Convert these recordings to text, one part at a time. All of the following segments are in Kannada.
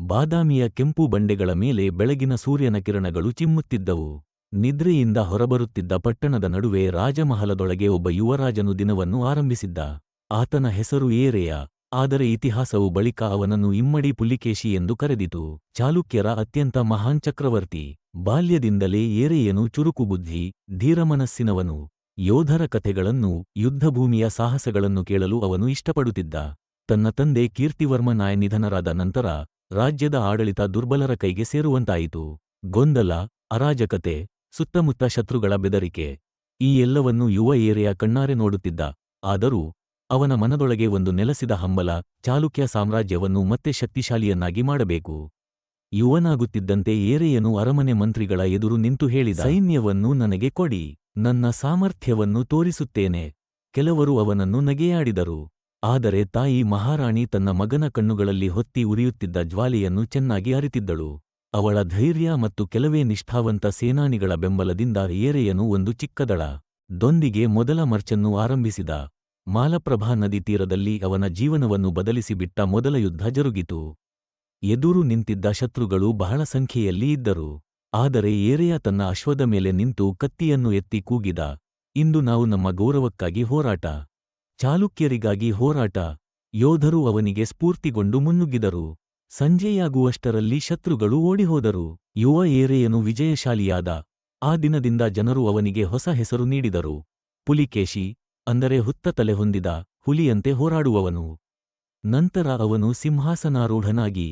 ಬಾದಾಮಿಯ ಕೆಂಪು ಬಂಡೆಗಳ ಮೇಲೆ ಬೆಳಗಿನ ಸೂರ್ಯನ ಕಿರಣಗಳು ಚಿಮ್ಮುತ್ತಿದ್ದವು. ನಿದ್ರೆಯಿಂದ ಹೊರಬರುತ್ತಿದ್ದ ಪಟ್ಟಣದ ನಡುವೆ ರಾಜಮಹಲದೊಳಗೆ ಒಬ್ಬ ಯುವರಾಜನು ದಿನವನ್ನು ಆರಂಭಿಸಿದ್ದ. ಆತನ ಹೆಸರು ಏರೆಯ. ಆದರೆ ಇತಿಹಾಸವು ಬಳಿಕ ಅವನನ್ನು ಇಮ್ಮಡಿ ಪುಲಿಕೇಶಿ ಎಂದು ಕರೆದಿತು. ಚಾಲುಕ್ಯರ ಅತ್ಯಂತ ಮಹಾನ್ ಚಕ್ರವರ್ತಿ. ಬಾಲ್ಯದಿಂದಲೇ ಏರೆಯನು ಚುರುಕುಬುದ್ಧಿ, ಧೀರಮನಸ್ಸಿನವನು. ಯೋಧರ ಕಥೆಗಳನ್ನು, ಯುದ್ಧಭೂಮಿಯ ಸಾಹಸಗಳನ್ನು ಕೇಳಲು ಅವನು ಇಷ್ಟಪಡುತ್ತಿದ್ದ. ತನ್ನ ತಂದೆ ಕೀರ್ತಿವರ್ಮ ನಾಯ ನಿಧನರಾದ ನಂತರ ರಾಜ್ಯದ ಆಡಳಿತ ದುರ್ಬಲರ ಕೈಗೆ ಸೇರುವಂತಾಯಿತು. ಗೊಂದಲ, ಅರಾಜಕತೆ, ಸುತ್ತಮುತ್ತ ಶತ್ರುಗಳ ಬೆದರಿಕೆ, ಈ ಎಲ್ಲವನ್ನೂ ಯುವ ಏರೆಯ ಕಣ್ಣಾರೆ ನೋಡುತ್ತಿದ್ದ. ಆದರೂ ಅವನ ಮನದೊಳಗೆ ಒಂದು ನೆಲಸಿದ ಹಂಬಲ, ಚಾಲುಕ್ಯ ಸಾಮ್ರಾಜ್ಯವನ್ನು ಮತ್ತೆ ಶಕ್ತಿಶಾಲಿಯನ್ನಾಗಿ ಮಾಡಬೇಕು. ಯುವನಾಗುತ್ತಿದ್ದಂತೆ ಏರೆಯನು ಅರಮನೆ ಮಂತ್ರಿಗಳ ಎದುರು ನಿಂತು ಹೇಳಿದ, ಸೈನ್ಯವನ್ನು ನನಗೆ ಕೊಡಿ, ನನ್ನ ಸಾಮರ್ಥ್ಯವನ್ನು ತೋರಿಸುತ್ತೇನೆ. ಕೆಲವರು ಅವನನ್ನು ನಗೆಯಾಡಿದರು. ಆದರೆ ತಾಯಿ ಮಹಾರಾಣಿ ತನ್ನ ಮಗನ ಕಣ್ಣುಗಳಲ್ಲಿ ಹೊತ್ತಿ ಉರಿಯುತ್ತಿದ್ದ ಜ್ವಾಲೆಯನ್ನು ಚೆನ್ನಾಗಿ ಅರಿತಿದ್ದಳು. ಅವಳ ಧೈರ್ಯ ಮತ್ತು ಕೆಲವೇ ನಿಷ್ಠಾವಂತ ಸೇನಾನಿಗಳ ಬೆಂಬಲದಿಂದ ಏರೆಯನು ಒಂದು ಚಿಕ್ಕದಳ ದೊಂದಿಗೆ ಮೊದಲ ಮರ್ಚನ್ನು ಆರಂಭಿಸಿದ. ಮಾಲಪ್ರಭಾ ನದಿ ತೀರದಲ್ಲಿ ಅವನ ಜೀವನವನ್ನು ಬದಲಿಸಿಬಿಟ್ಟ ಮೊದಲ ಯುದ್ಧ ಜರುಗಿತು. ಎದುರು ನಿಂತಿದ್ದ ಶತ್ರುಗಳು ಬಹಳ ಸಂಖ್ಯೆಯಲ್ಲಿ ಇದ್ದರು. ಆದರೆ ಏರೆಯ ತನ್ನ ಅಶ್ವದ ಮೇಲೆ ನಿಂತು ಕತ್ತಿಯನ್ನು ಎತ್ತಿ ಕೂಗಿದ, ಇಂದು ನಾವು ನಮ್ಮ ಗೌರವಕ್ಕಾಗಿ ಹೋರಾಟ, ಚಾಲುಕ್ಯರಿಗಾಗಿ ಹೋರಾಟ. ಯೋಧರು ಅವನಿಗೆ ಸ್ಫೂರ್ತಿಗೊಂಡು ಮುನ್ನುಗ್ಗಿದರು. ಸಂಜೆಯಾಗುವಷ್ಟರಲ್ಲಿ ಶತ್ರುಗಳು ಓಡಿಹೋದರು. ಯುವ ಏರೆಯನು ವಿಜಯಶಾಲಿಯಾದ. ಆ ದಿನದಿಂದ ಜನರು ಅವನಿಗೆ ಹೊಸ ಹೆಸರು ನೀಡಿದರು, ಪುಲಿಕೇಶಿ, ಅಂದರೆ ಹುತ್ತ ತಲೆ ಹೊಂದಿದ ಹುಲಿಯಂತೆ ಹೋರಾಡುವವನು. ನಂತರ ಅವನು ಸಿಂಹಾಸನಾರೂಢನಾಗಿ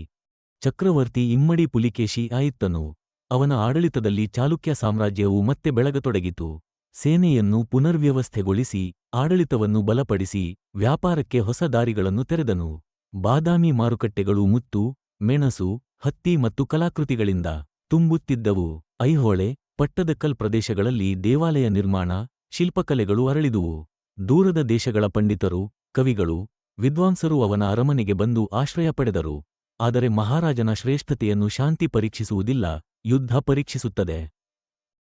ಚಕ್ರವರ್ತಿ ಇಮ್ಮಡಿ ಪುಲಿಕೇಶಿ ಆಯಿತನು. ಅವನ ಆಡಳಿತದಲ್ಲಿ ಚಾಲುಕ್ಯ ಸಾಮ್ರಾಜ್ಯವು ಮತ್ತೆ ಬೆಳಗತೊಡಗಿತು. ಸೇನೆಯನ್ನು ಪುನರ್ವ್ಯವಸ್ಥೆಗೊಳಿಸಿ, ಆಡಳಿತವನ್ನು ಬಲಪಡಿಸಿ, ವ್ಯಾಪಾರಕ್ಕೆ ಹೊಸ ದಾರಿಗಳನ್ನು ತೆರೆದನು. ಬಾದಾಮಿ ಮಾರುಕಟ್ಟೆಗಳು ಮುತ್ತು, ಮೆಣಸು, ಹತ್ತಿ ಮತ್ತು ಕಲಾಕೃತಿಗಳಿಂದ ತುಂಬುತ್ತಿದ್ದವು. ಐಹೊಳೆ, ಪಟ್ಟದಕಲ್ ಪ್ರದೇಶಗಳಲ್ಲಿ ದೇವಾಲಯ ನಿರ್ಮಾಣ, ಶಿಲ್ಪಕಲೆಗಳು ಅರಳಿದುವು. ದೂರದ ದೇಶಗಳ ಪಂಡಿತರು, ಕವಿಗಳು, ವಿದ್ವಾಂಸರು ಅವನ ಅರಮನೆಗೆ ಬಂದು ಆಶ್ರಯ ಪಡೆದರು. ಆದರೆ ಮಹಾರಾಜನ ಶ್ರೇಷ್ಠತೆಯನ್ನು ಶಾಂತಿ ಪರೀಕ್ಷಿಸುವುದಿಲ್ಲ, ಯುದ್ಧ ಪರೀಕ್ಷಿಸುತ್ತದೆ.